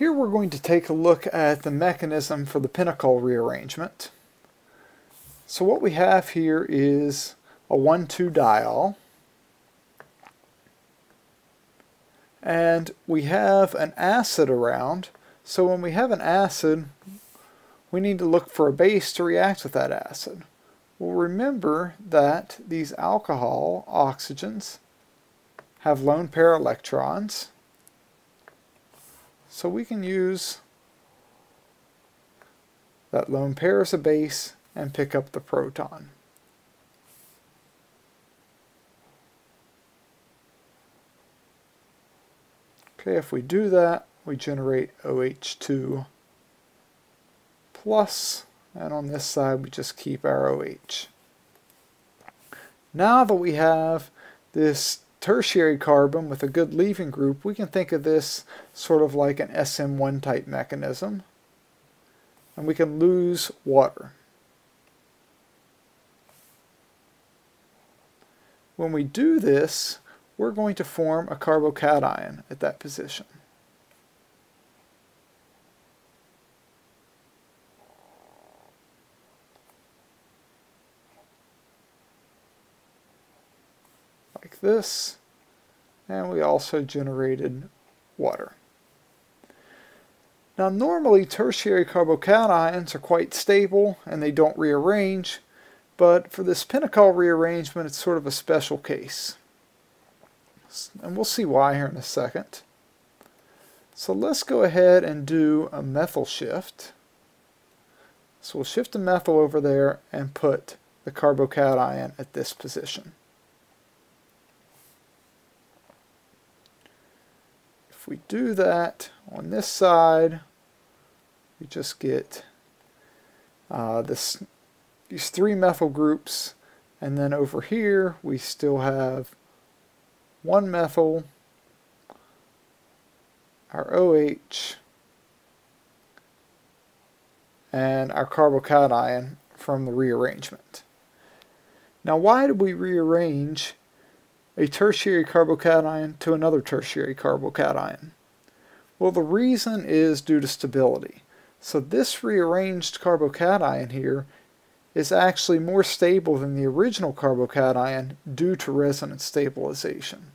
Here we're going to take a look at the mechanism for the Pinacol rearrangement. So what we have here is a 1,2 diol, and we have an acid around. So when we have an acid, we need to look for a base to react with that acid. Well, remember that these alcohol oxygens have lone pair electrons, so we can use that lone pair as a base and pick up the proton. Okay, if we do that, we generate OH2 plus, and on this side we just keep our OH. Now that we have this tertiary carbon with a good leaving group, we can think of this sort of like an SM1 type mechanism, and we can lose water. When we do this, we're going to form a carbocation at that position. Like this, and we also generated water. Now normally tertiary carbocations are quite stable and they don't rearrange, but for this Pinacol rearrangement it's sort of a special case. And we'll see why here in a second. So let's go ahead and do a methyl shift. So we'll shift the methyl over there and put the carbocation at this position. If we do that on this side, we just get these three methyl groups, and then over here we still have one methyl, our OH, and our carbocation from the rearrangement. Now why did we rearrange a tertiary carbocation to another tertiary carbocation? Well, the reason is due to stability. So this rearranged carbocation here is actually more stable than the original carbocation due to resonance stabilization.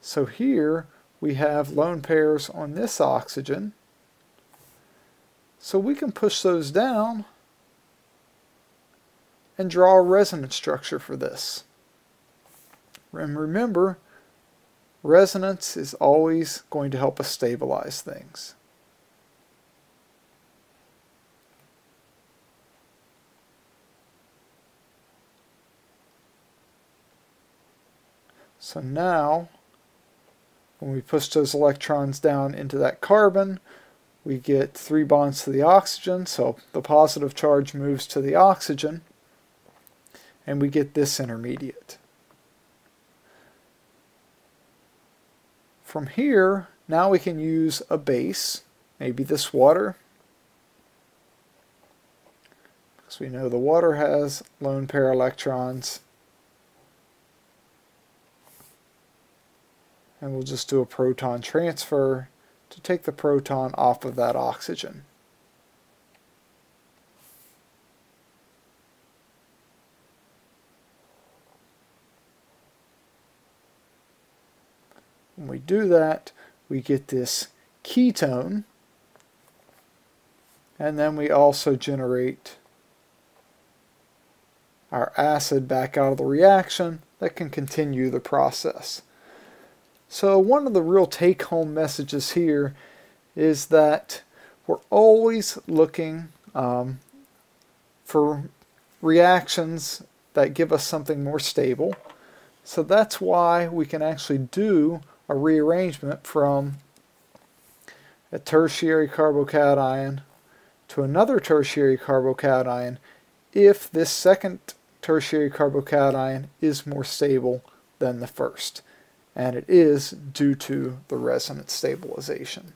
So here we have lone pairs on this oxygen, so we can push those down and draw a resonance structure for this. And remember, resonance is always going to help us stabilize things. So now, when we push those electrons down into that carbon, we get 3 bonds to the oxygen, so the positive charge moves to the oxygen, and we get this intermediate. From here, now we can use a base, maybe this water, because we know the water has lone pair electrons. And we'll just do a proton transfer to take the proton off of that oxygen. When we do that, we get this ketone, and then we also generate our acid back out of the reaction that can continue the process. So one of the real take-home messages here is that we're always looking for reactions that give us something more stable. So that's why we can actually do a rearrangement from a tertiary carbocation to another tertiary carbocation if this second tertiary carbocation is more stable than the first. And it is due to the resonance stabilization.